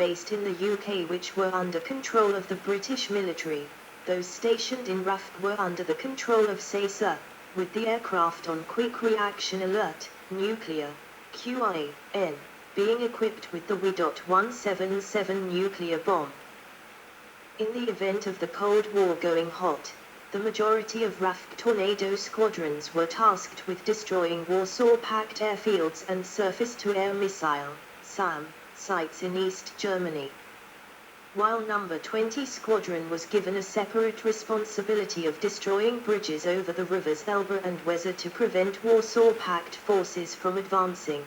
based in the UK which were under control of the British military. Those stationed in RAF were under the control of SASA, with the aircraft on Quick Reaction Alert, Nuclear, QIN, being equipped with the W.177 nuclear bomb. In the event of the Cold War going hot, the majority of RAF Tornado squadrons were tasked with destroying Warsaw Pact airfields and surface-to-air missile (SAM) sites in East Germany, while No. 20 Squadron was given a separate responsibility of destroying bridges over the rivers Elbe and Weser to prevent Warsaw Pact forces from advancing.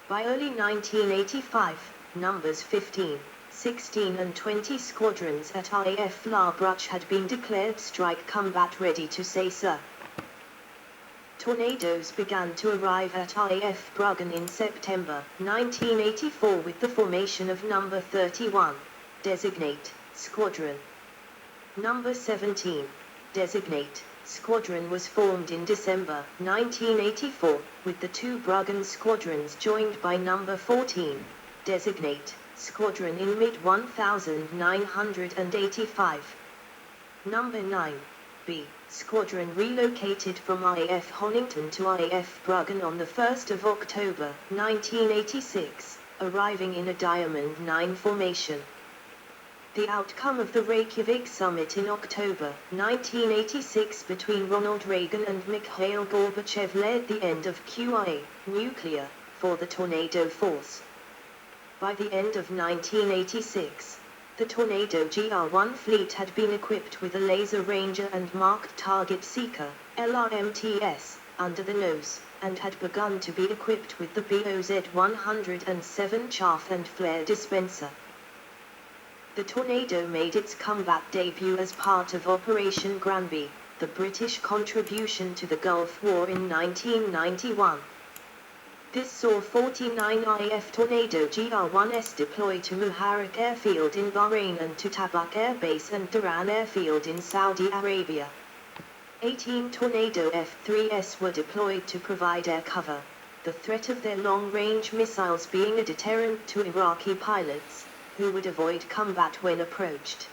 By early 1985, numbers 15, 16 and 20 squadrons at RAF La Bruche had been declared strike combat ready to SASA. Tornadoes began to arrive at RAF Bruggen in September 1984 with the formation of No. 31, Designate, Squadron. No. 17, Designate, Squadron was formed in December 1984, with the two Bruggen squadrons joined by No. 14, Designate, Squadron in mid-1985. No. 9, B, Squadron relocated from RAF Honington to RAF Bruggen on the 1st of October 1986, arriving in a Diamond 9 formation. The outcome of the Reykjavik summit in October 1986 between Ronald Reagan and Mikhail Gorbachev led the end of QIA, nuclear, for the Tornado Force. By the end of 1986, the Tornado GR-1 fleet had been equipped with a Laser Ranger and Marked Target Seeker, LRMTS, under the nose, and had begun to be equipped with the BOZ-107 chaff and flare dispenser. The Tornado made its combat debut as part of Operation Granby, the British contribution to the Gulf War in 1991. This saw 49 RAF Tornado GR-1s deploy to Muharraq Airfield in Bahrain and to Tabuk Air Base and Duran Airfield in Saudi Arabia. 18 Tornado F-3s were deployed to provide air cover, the threat of their long-range missiles being a deterrent to Iraqi pilots, who would avoid combat when approached.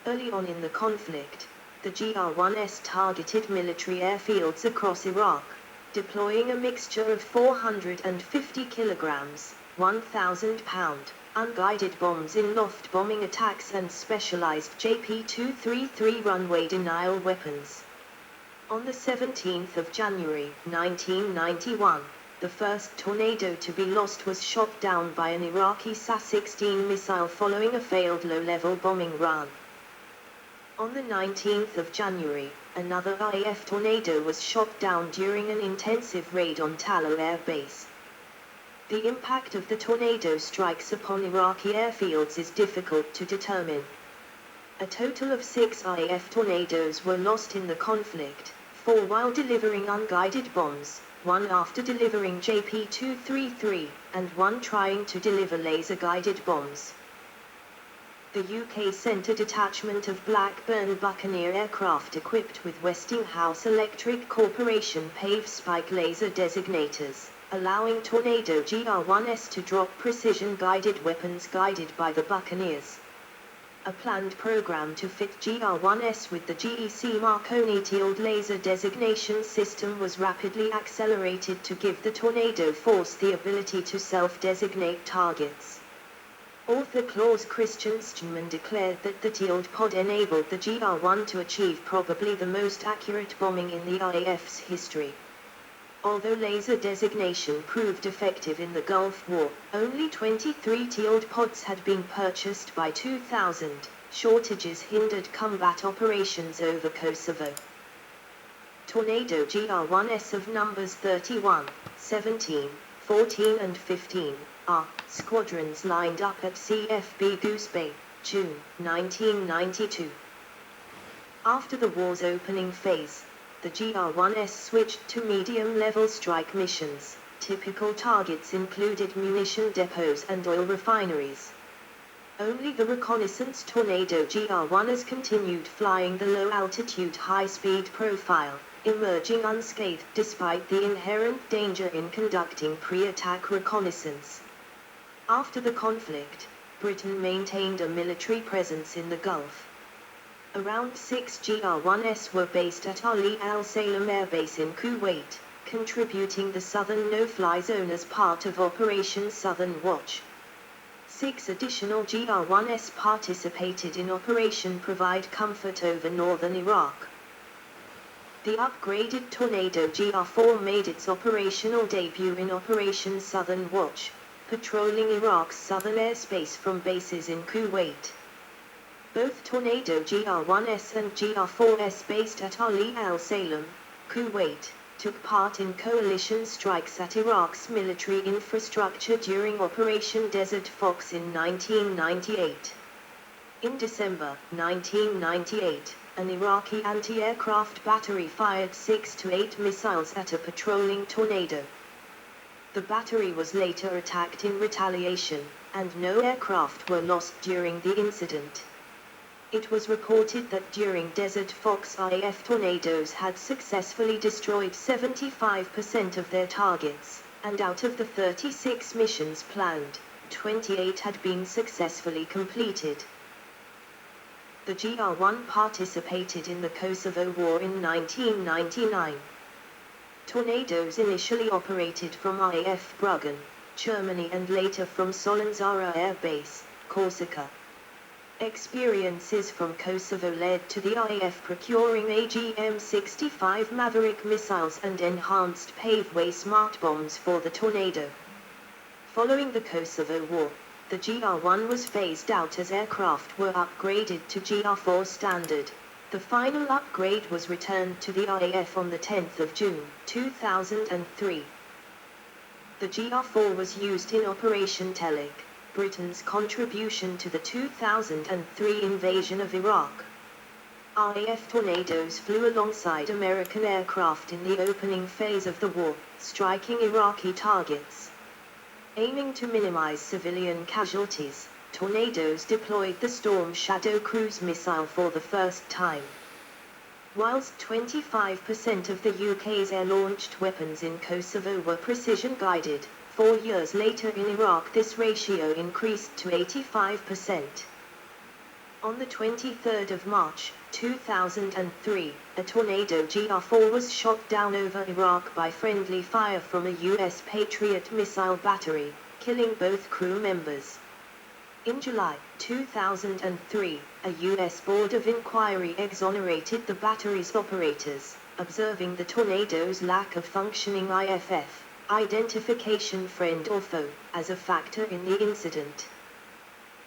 Early on in the conflict, the GR-1s targeted military airfields across Iraq, deploying a mixture of 450 kilograms, 1,000 pound, unguided bombs in loft bombing attacks and specialized JP-233 runway denial weapons. On the 17th of January 1991, the first Tornado to be lost was shot down by an Iraqi SA-16 missile following a failed low-level bombing run. On the 19th of January, another RAF Tornado was shot down during an intensive raid on Tallo Air Base. The impact of the Tornado strikes upon Iraqi airfields is difficult to determine. A total of 6 RAF Tornadoes were lost in the conflict, 4 while delivering unguided bombs, 1 after delivering JP-233, and 1 trying to deliver laser-guided bombs. The UK sent a detachment of Blackburn Buccaneer aircraft equipped with Westinghouse Electric Corporation PAVE Spike laser designators, allowing Tornado GR-1s to drop precision-guided weapons guided by the Buccaneers. A planned program to fit GR-1s with the GEC Marconi TILD laser designation system was rapidly accelerated to give the Tornado Force the ability to self-designate targets. Author Klaus Christian Steinman declared that the TILD pod enabled the GR-1 to achieve probably the most accurate bombing in the RAF's history. Although laser designation proved effective in the Gulf War, only 23 TILD pods had been purchased by 2000. Shortages hindered combat operations over Kosovo. Tornado GR-1s of numbers 31, 17, 14 and 15 are squadrons lined up at CFB Goose Bay, June 1992. After the war's opening phase, the GR-1s switched to medium-level strike missions. Typical targets included munition depots and oil refineries. Only the reconnaissance Tornado GR-1s continued flying the low-altitude high-speed profile, emerging unscathed despite the inherent danger in conducting pre-attack reconnaissance. After the conflict, Britain maintained a military presence in the Gulf. Around 6 GR-1s were based at Ali Al Salem Air Base in Kuwait, contributing the Southern No-Fly Zone as part of Operation Southern Watch. 6 additional GR-1s participated in Operation Provide Comfort over northern Iraq. The upgraded Tornado GR-4 made its operational debut in Operation Southern Watch, patrolling Iraq's southern airspace from bases in Kuwait. Both Tornado GR-1s and GR-4s based at Ali Al Salem, Kuwait, took part in coalition strikes at Iraq's military infrastructure during Operation Desert Fox in 1998. In December 1998, an Iraqi anti-aircraft battery fired 6 to 8 missiles at a patrolling Tornado. The battery was later attacked in retaliation, and no aircraft were lost during the incident. It was reported that during Desert Fox IAF tornadoes had successfully destroyed 75% of their targets, and out of the 36 missions planned, 28 had been successfully completed. The GR-1 participated in the Kosovo War in 1999. Tornadoes initially operated from IAF Bruggen, Germany, and later from Solenzara Air Base, Corsica. Experiences from Kosovo led to the IAF procuring AGM-65 Maverick missiles and enhanced paveway smart bombs for the Tornado. Following the Kosovo War, the GR-1 was phased out as aircraft were upgraded to GR-4 standard. The final upgrade was returned to the IAF on the 10th of June, 2003. The GR-4 was used in Operation Telic, Britain's contribution to the 2003 invasion of Iraq. RAF Tornadoes flew alongside American aircraft in the opening phase of the war, striking Iraqi targets. Aiming to minimize civilian casualties, Tornadoes deployed the Storm Shadow cruise missile for the first time. Whilst 25% of the UK's air-launched weapons in Kosovo were precision-guided, 4 years later in Iraq this ratio increased to 85%. On the 23rd of March, 2003, a Tornado GR-4 was shot down over Iraq by friendly fire from a US Patriot missile battery, killing both crew members. In July 2003, a US Board of Inquiry exonerated the battery's operators, observing the Tornado's lack of functioning IFF, identification friend or foe, as a factor in the incident.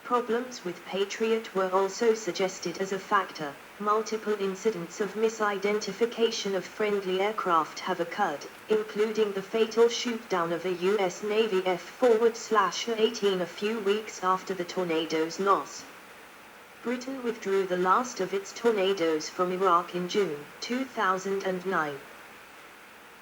Problems with Patriot were also suggested as a factor. Multiple incidents of misidentification of friendly aircraft have occurred, including the fatal shootdown of a US Navy F/A-18 a few weeks after the Tornado's loss. Britain withdrew the last of its Tornadoes from Iraq in June 2009.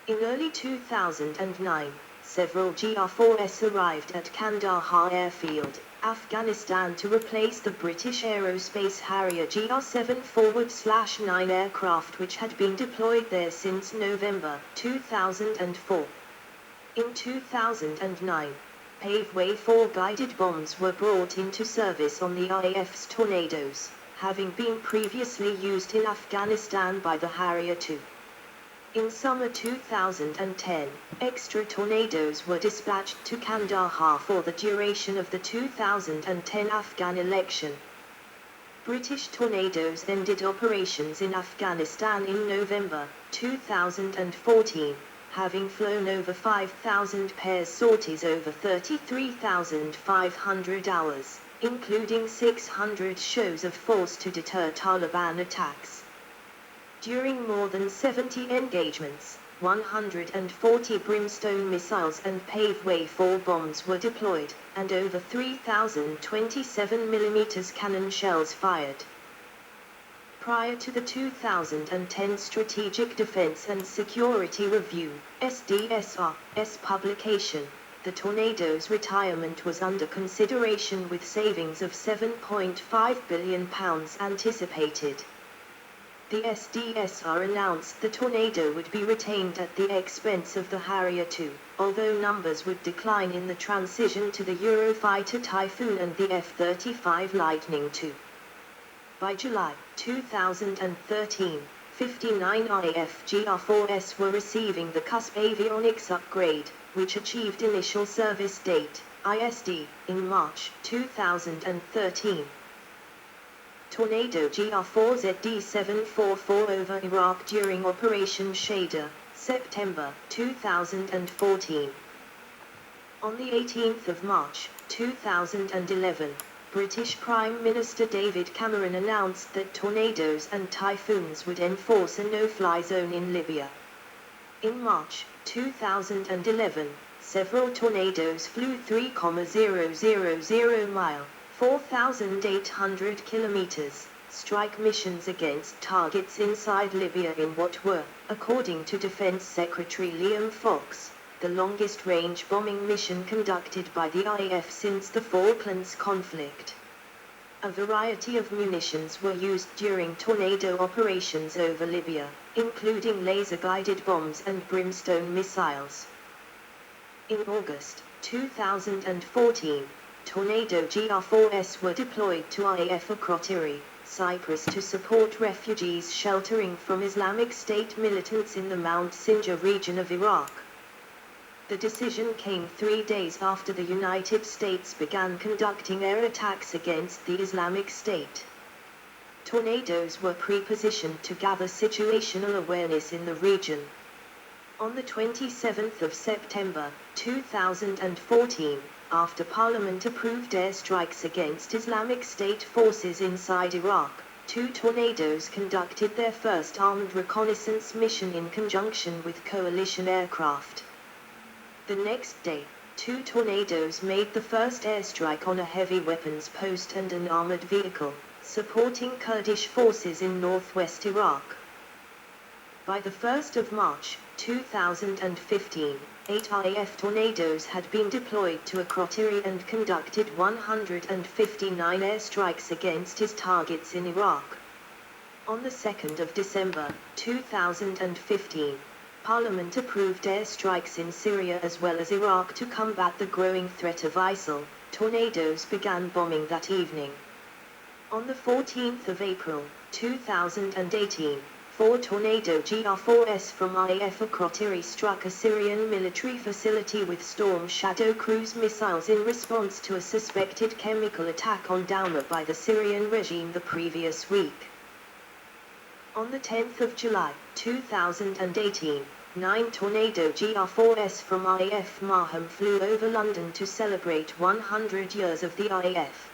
In early 2009, several GR-4s arrived at Kandahar Airfield, Afghanistan to replace the British Aerospace Harrier GR-7/9 aircraft which had been deployed there since November 2004. In 2009, Paveway 4 guided bombs were brought into service on the RAF's Tornadoes, having been previously used in Afghanistan by the Harrier II. In summer 2010, extra Tornadoes were dispatched to Kandahar for the duration of the 2010 Afghan election. British Tornadoes ended operations in Afghanistan in November 2014, having flown over 5,000 pairs sorties over 33,500 hours, including 600 shows of force to deter Taliban attacks. During more than 70 engagements, 140 Brimstone missiles and Paveway 4 bombs were deployed, and over 3,027 mm cannon shells fired. Prior to the 2010 Strategic Defense and Security Review, SDSR's publication, the Tornado's retirement was under consideration with savings of £7.5 billion anticipated. The SDSR announced the Tornado would be retained at the expense of the Harrier II, although numbers would decline in the transition to the Eurofighter Typhoon and the F-35 Lightning II. By July 2013, 59 RAF GR-4S were receiving the CUSP avionics upgrade, which achieved initial service date, ISD, in March 2013. Tornado GR-4ZD-744 over Iraq during Operation Shader, September 2014. On the 18th of March 2011, British Prime Minister David Cameron announced that tornadoes and typhoons would enforce a no-fly zone in Libya. In March 2011, several tornadoes flew 3,000 mile, 4,800 kilometers, strike missions against targets inside Libya in what were, according to Defense Secretary Liam Fox, the longest-range bombing mission conducted by the RAF since the Falklands conflict. A variety of munitions were used during tornado operations over Libya, including laser-guided bombs and brimstone missiles. In August 2014, Tornado GR-4S were deployed to RAF Akrotiri, Cyprus to support refugees sheltering from Islamic State militants in the Mount Sinjar region of Iraq. The decision came 3 days after the United States began conducting air attacks against the Islamic State. Tornadoes were pre-positioned to gather situational awareness in the region. On the 27th of September 2014, after Parliament approved airstrikes against Islamic State forces inside Iraq, 2 tornadoes conducted their first armed reconnaissance mission in conjunction with coalition aircraft. The next day, 2 tornadoes made the first airstrike on a heavy weapons post and an armored vehicle, supporting Kurdish forces in northwest Iraq. By the 1st of March 2015, 8 RAF tornadoes had been deployed to Akrotiri and conducted 159 airstrikes against his targets in Iraq. On the 2nd of December 2015, Parliament approved airstrikes in Syria as well as Iraq to combat the growing threat of ISIL. Tornadoes began bombing that evening. On the 14th of April 2018, 4 Tornado GR-4S from RAF Akrotiri struck a Syrian military facility with Storm Shadow cruise missiles in response to a suspected chemical attack on Douma by the Syrian regime the previous week. On the 10th of July 2018, 9 Tornado GR-4S from RAF Marham flew over London to celebrate 100 years of the RAF.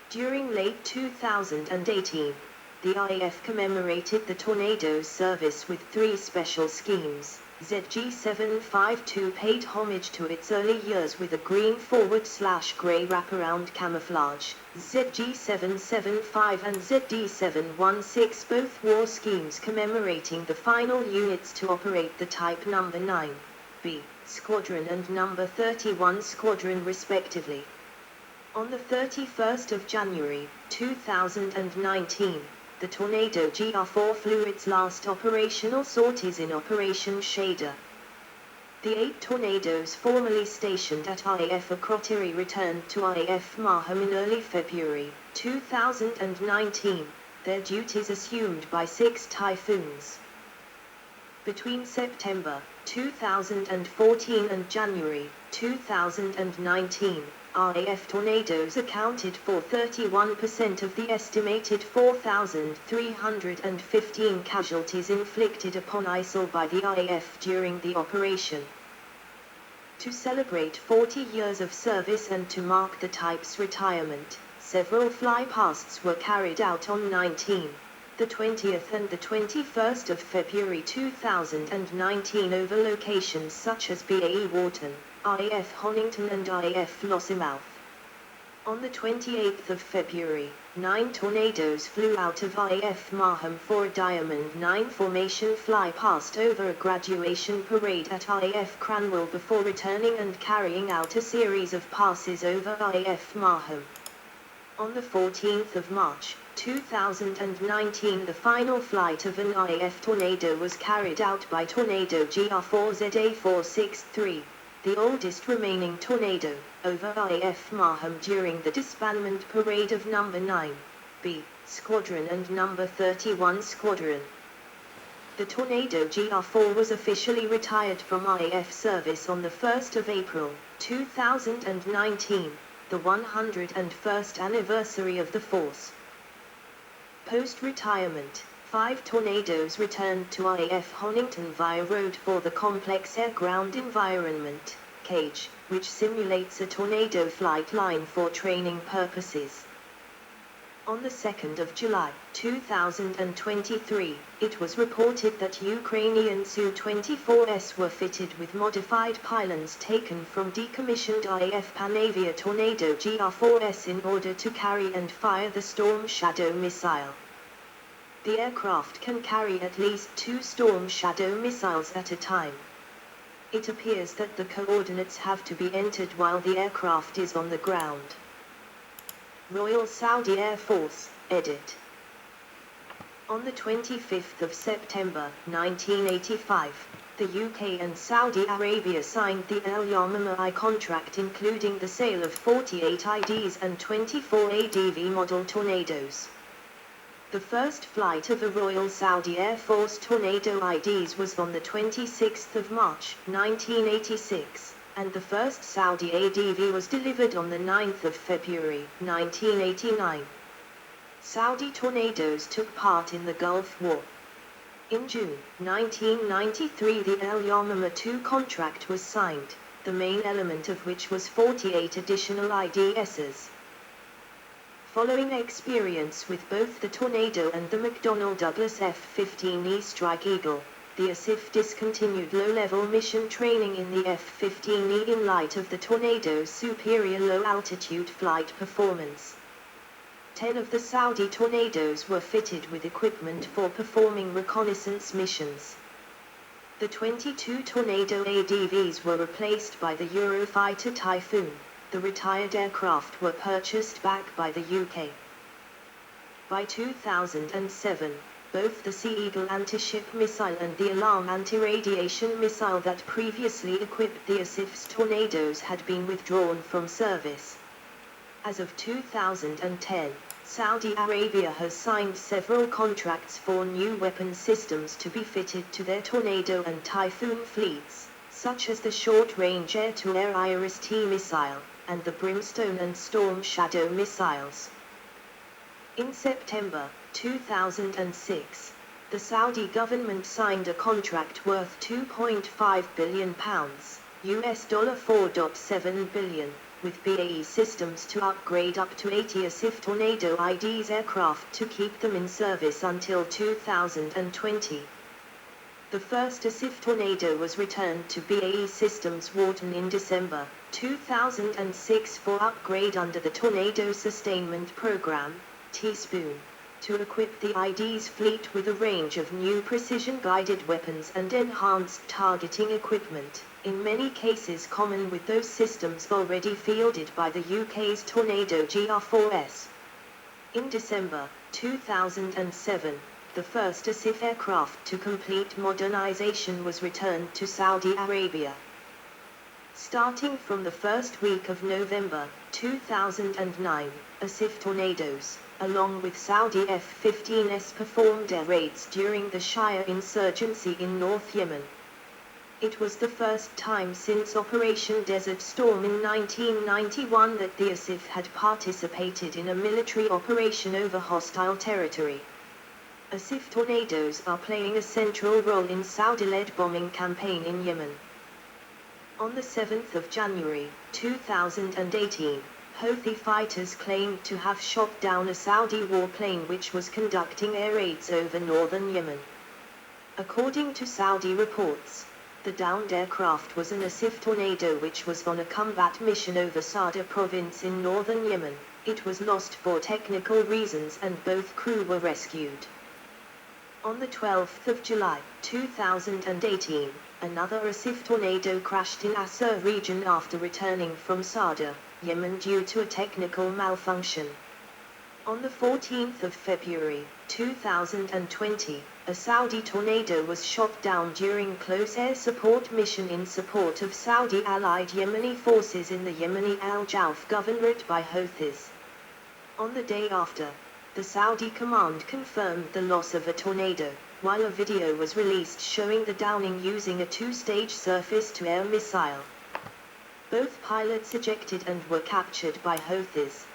During late 2018, the RAF commemorated the Tornado's service with 3 special schemes. ZG-752 paid homage to its early years with a green /grey wraparound camouflage. ZG-775 and ZD-716 both wore schemes commemorating the final units to operate the Type No. 9B Squadron and No. 31 Squadron respectively. On the 31st of January 2019, the Tornado GR-4 flew its last operational sorties in Operation Shader. The 8 tornadoes formerly stationed at RAF Akrotiri returned to RAF Marham in early February 2019, their duties assumed by 6 typhoons. Between September 2014 and January 2019, RAF tornadoes accounted for 31% of the estimated 4,315 casualties inflicted upon ISIL by the RAF during the operation. To celebrate 40 years of service and to mark the type's retirement, several flypasts were carried out on 19, the 20th and the 21st of February 2019 over locations such as BAE Wharton, RAF Honington and RAF Lossiemouth. On the 28th of February, 9 tornadoes flew out of RAF Marham for a Diamond 9 formation fly-past over a graduation parade at RAF Cranwell before returning and carrying out a series of passes over RAF Marham. On the 14th of March 2019, the final flight of an IF Tornado was carried out by Tornado GR4ZA463, the oldest remaining Tornado, over IF Marham during the disbandment parade of No. 9B Squadron and No. 31 Squadron. The Tornado GR4 was officially retired from IF service on the 1st of April, 2019, the 101st anniversary of the force. Post-retirement, 5 Tornadoes returned to IF Honington via road for the Complex Air-Ground Environment, CAGE, which simulates a tornado flight line for training purposes. On the 2nd of July, 2023, it was reported that Ukrainian Su-24s were fitted with modified pylons taken from decommissioned IF Panavia Tornado GR4s in order to carry and fire the Storm Shadow missile. The aircraft can carry at least 2 Storm Shadow missiles at a time. It appears that the coordinates have to be entered while the aircraft is on the ground. Royal Saudi Air Force, edit. On the 25th of September, 1985, the UK and Saudi Arabia signed the Al Yamama I contract, including the sale of 48 IDs and 24 ADV model Tornadoes. The first flight of the Royal Saudi Air Force Tornado IDs was on the 26th of March, 1986. And the first Saudi ADV was delivered on the 9th of February, 1989. Saudi Tornadoes took part in the Gulf War. In June 1993, the Al Yamama II contract was signed, the main element of which was 48 additional IDSs. Following experience with both the Tornado and the McDonnell Douglas F-15E Strike Eagle, the ASIF discontinued low-level mission training in the F-15E in light of the Tornado's superior low-altitude flight performance. 10 of the Saudi Tornadoes were fitted with equipment for performing reconnaissance missions. The 22 Tornado ADVs were replaced by the Eurofighter Typhoon. The retired aircraft were purchased back by the UK. By 2007, both the Sea Eagle anti-ship missile and the Alarm anti-radiation missile that previously equipped the ASIF's Tornadoes had been withdrawn from service. As of 2010, Saudi Arabia has signed several contracts for new weapon systems to be fitted to their Tornado and Typhoon fleets, such as the short-range air-to-air IRIS-T missile, and the Brimstone and Storm Shadow missiles. In September 2006, the Saudi government signed a contract worth £2.5 billion, $4.7 billion, with BAE Systems to upgrade up to 80 ASIF Tornado IDs aircraft to keep them in service until 2020. The first ASIF Tornado was returned to BAE Systems Wharton in December 2006 for upgrade under the Tornado Sustainment Program, Teaspoon, to equip the ID's fleet with a range of new precision-guided weapons and enhanced targeting equipment, in many cases common with those systems already fielded by the UK's Tornado GR4s. In December 2007, the first ASIF aircraft to complete modernization was returned to Saudi Arabia. Starting from the first week of November 2009, ASIF Tornadoes, along with Saudi F-15s, performed air raids during the Shia insurgency in North Yemen. It was the first time since Operation Desert Storm in 1991 that the ASIF had participated in a military operation over hostile territory. ASIF Tornadoes are playing a central role in Saudi-led bombing campaign in Yemen. On the 7th of January 2018, Houthi fighters claimed to have shot down a Saudi warplane which was conducting air raids over northern Yemen. According to Saudi reports, the downed aircraft was an ASIF Tornado which was on a combat mission over Sada province in northern Yemen. It was lost for technical reasons and both crew were rescued. On the 12th of July 2018, another ASIF Tornado crashed in Asir region after returning from Sada, Yemen due to a technical malfunction. On the 14th of February, 2020, a Saudi Tornado was shot down during close air support mission in support of Saudi allied Yemeni forces in the Yemeni Al-Jauf governorate by Houthis. On the day after, the Saudi command confirmed the loss of a tornado, while a video was released showing the downing using a two-stage surface-to-air missile. Both pilots ejected and were captured by Houthis.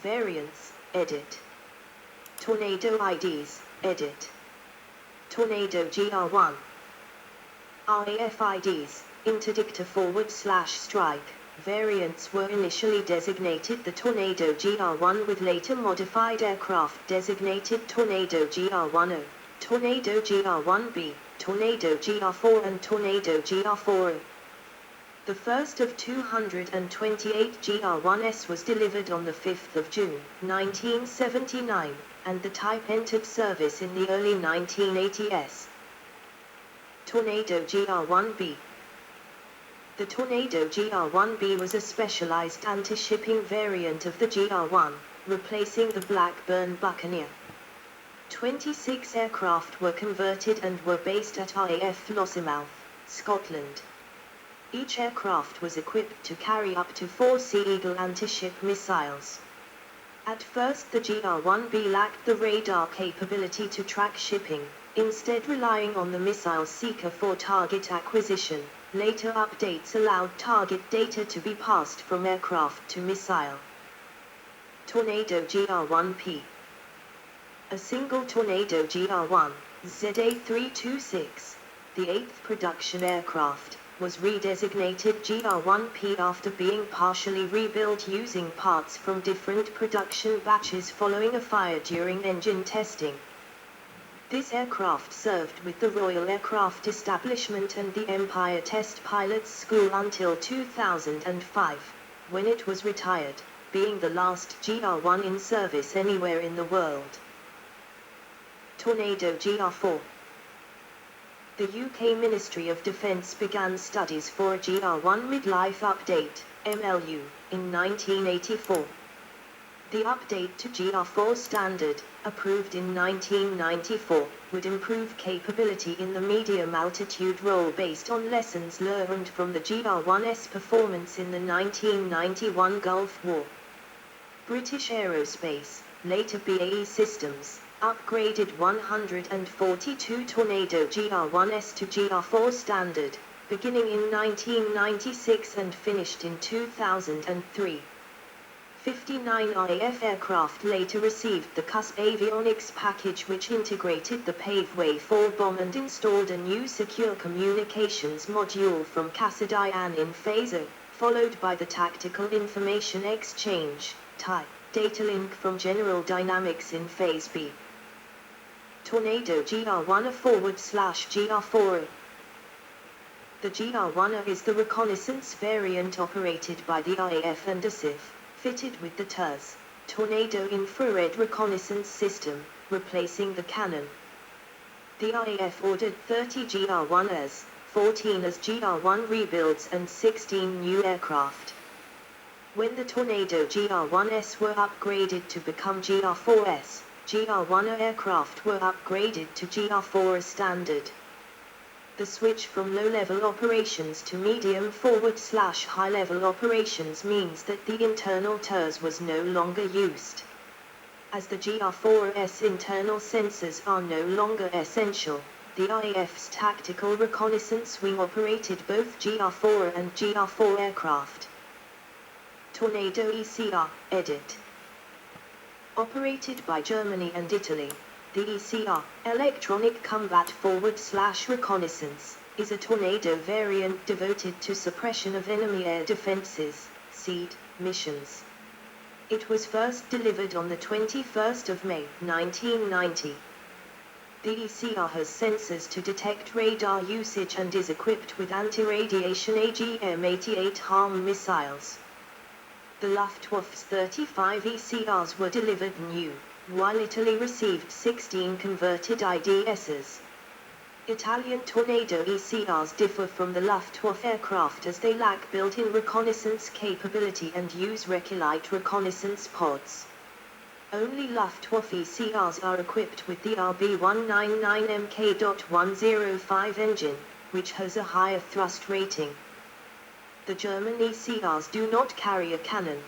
Variants, edit. Tornado IDs, edit. Tornado GR1. RAF IDs, interdictor /strike. Variants were initially designated the Tornado GR1 with later modified aircraft designated Tornado GR10, Tornado GR1B, Tornado GR4 and Tornado GR4. The first of 228 GR1s was delivered on the 5th of June, 1979, and the type entered service in the early 1980s. Tornado GR1B. The Tornado GR1B was a specialized anti-shipping variant of the GR1, replacing the Blackburn Buccaneer. 26 aircraft were converted and were based at RAF Lossiemouth, Scotland. Each aircraft was equipped to carry up to 4 Sea Eagle anti-ship missiles. At first the GR1B lacked the radar capability to track shipping, instead relying on the missile seeker for target acquisition. Later updates allowed target data to be passed from aircraft to missile. Tornado GR1P. A single Tornado GR1, ZA326, the 8th production aircraft, was redesignated GR1P after being partially rebuilt using parts from different production batches following a fire during engine testing. This aircraft served with the Royal Aircraft Establishment and the Empire Test Pilots School until 2005, when it was retired, being the last GR1 in service anywhere in the world. Tornado GR4. The UK Ministry of Defence began studies for a GR1 midlife update, MLU, in 1984. The update to GR4 standard, approved in 1994, would improve capability in the medium altitude role based on lessons learned from the GR1's performance in the 1991 Gulf War. British Aerospace, later BAE Systems, upgraded 142 Tornado GR1s to GR4 standard, beginning in 1996 and finished in 2003. 59 RAF aircraft later received the CUS avionics package, which integrated the Paveway 4 bomb and installed a new secure communications module from Casadian in Phase O, followed by the Tactical Information Exchange (TIE) data link from General Dynamics in Phase B. Tornado GR1A /GR4A. The GR1A is the reconnaissance variant operated by the RAF and ASIF, fitted with the TERS, Tornado Infrared Reconnaissance System, replacing the cannon. The RAF ordered 30 GR1As, 14 as GR1 rebuilds and 16 new aircraft. When the Tornado GR1S were upgraded to become GR4S, GR1A aircraft were upgraded to GR4 as standard. The switch from low-level operations to medium/high-level operations means that the internal TERS was no longer used. As the GR4S internal sensors are no longer essential, the RAF's Tactical Reconnaissance Wing operated both GR4 and GR4 aircraft. Tornado ECR, edit. Operated by Germany and Italy, the ECR, Electronic Combat Forward/Reconnaissance, is a Tornado variant devoted to suppression of enemy air defenses, SEAD, missions. It was first delivered on the 21st of May, 1990. The ECR has sensors to detect radar usage and is equipped with anti-radiation AGM-88 HARM missiles. The Luftwaffe's 35 ECRs were delivered new, while Italy received 16 converted IDSs. Italian Tornado ECRs differ from the Luftwaffe aircraft as they lack built-in reconnaissance capability and use Recilite reconnaissance pods. Only Luftwaffe CRs are equipped with the RB199Mk.105 engine, which has a higher thrust rating. The German CRs do not carry a cannon.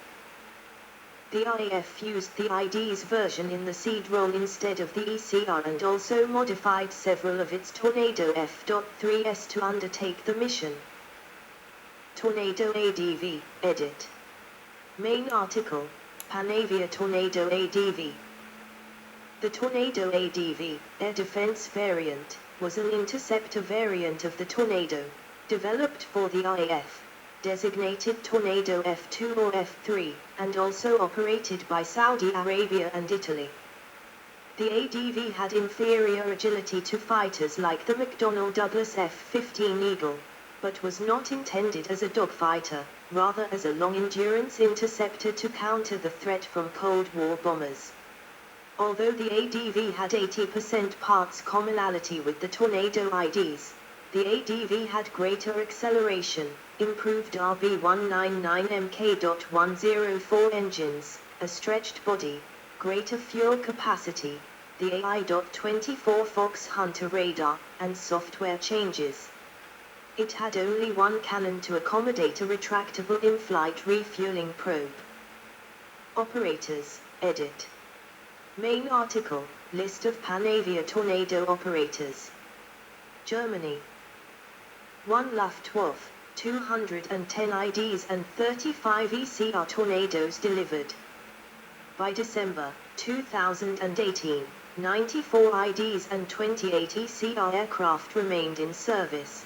The RAF used the ID's version in the seed role instead of the ECR and also modified several of its Tornado F.3s to undertake the mission. Tornado ADV, edit. Main article, Panavia Tornado ADV. The Tornado ADV, air defense variant, was an interceptor variant of the Tornado, developed for the RAF, designated Tornado F2 or F3, and also operated by Saudi Arabia and Italy. The ADV had inferior agility to fighters like the McDonnell Douglas F-15 Eagle, but was not intended as a dogfighter, rather as a long-endurance interceptor to counter the threat from Cold War bombers. Although the ADV had 80% parts commonality with the Tornado IDs, the ADV had greater acceleration, improved RB199Mk.104 engines, a stretched body, greater fuel capacity, the AI.24 Fox Hunter radar, and software changes. It had only one cannon to accommodate a retractable in-flight refueling probe. Operators, edit. Main article, list of Panavia Tornado operators. Germany. 1 Luftwaffe, 210 IDs and 35 ECR Tornadoes delivered. By December 2018, 94 IDs and 28 ECR aircraft remained in service.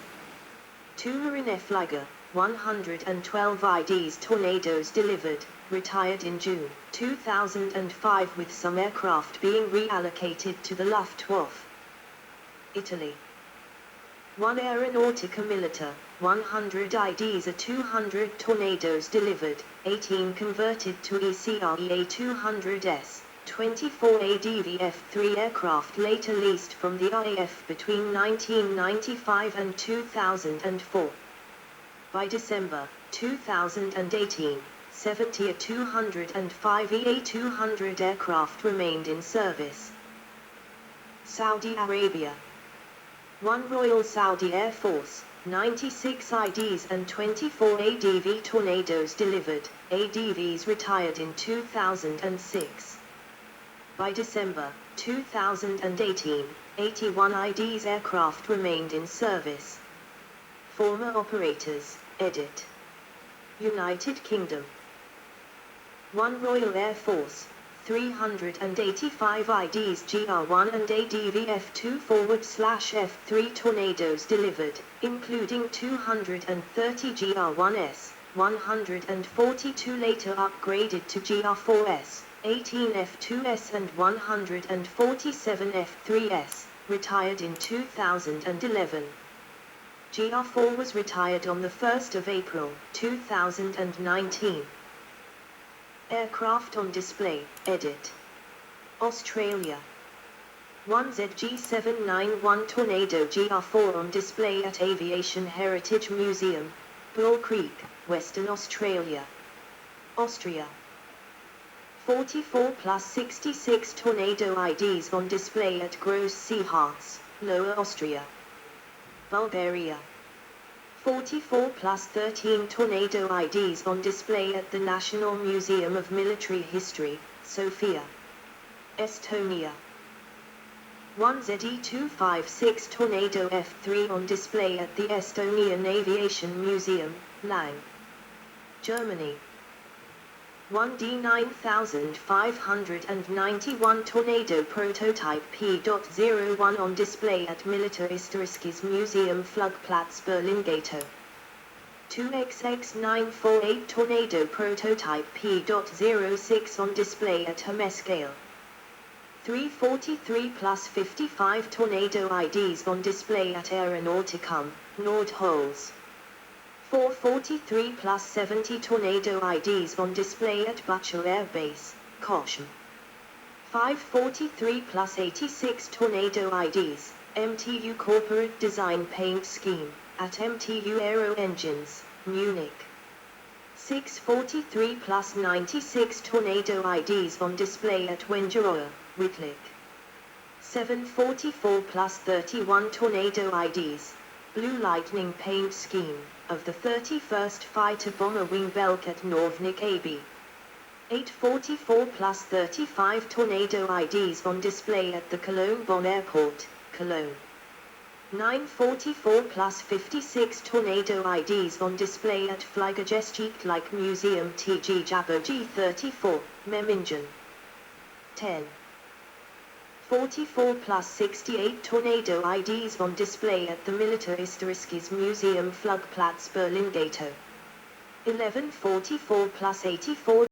2 Marineflieger, 112 IDs Tornadoes delivered, retired in June 2005 with some aircraft being reallocated to the Luftwaffe. Italy. 1 Aeronautica Milita, 100 IDs a 200 Tornadoes delivered, 18 converted to ECR EA-200S, 24 ADV F-3 aircraft later leased from the RAF between 1995 and 2004. By December 2018, 70 A-205 EA-200 aircraft remained in service. Saudi Arabia. 1 Royal Saudi Air Force, 96 IDs and 24 ADV Tornadoes delivered, ADVs retired in 2006. By December 2018, 81 IDs aircraft remained in service. Former operators, edit. United Kingdom. 1 Royal Air Force, 385 IDs GR1 and ADV F2 /F3 Tornadoes delivered, including 230 GR1S, 142 later upgraded to GR4S, 18 F2S and 147 F3S, retired in 2011. GR4 was retired on the 1st of April, 2019. Aircraft on display, edit. Australia. 1 ZG791 Tornado GR4 on display at Aviation Heritage Museum, Bull Creek, Western Australia. Austria. 44 plus 66 Tornado IDs on display at Gross Sea Hearts, Lower Austria. Bulgaria. 44 plus 13 Tornado IDs on display at the National Museum of Military History, Sofia. Estonia. 1 ZE256 Tornado F3 on display at the Estonian Aviation Museum, Lang. Germany. 1 D9591 Tornado Prototype P.01 on display at Militärhistorisches Museum Flugplatz Berlin-Ghetto. 2 XX948 Tornado Prototype P.06 on display at Hermeskeil. 343 plus 55 Tornado IDs on display at Aeronauticum, Nordholz. 443 plus 70 Tornado IDs on display at Butcher Air Base, Cochem. 543 plus 86 Tornado IDs, MTU Corporate Design Paint Scheme, at MTU Aero Engines, Munich. 643 plus 96 tornado IDs on display at Wengeroa, Wittlich. 744 plus 31 tornado IDs, Blue Lightning paint scheme, of the 31st Fighter Bomber Wing Belk at Norvnik AB. 844 plus 35 tornado IDs on display at the Cologne Bonn Airport, Cologne. 944 plus 56 tornado IDs on display at Fliegergeschichte like Museum TG Jabber G34, Memmingen. 10. 44 plus 68 tornado IDs on display at the Militärhistorisches Museum Flugplatz Berlin Ghetto. 1144 plus 84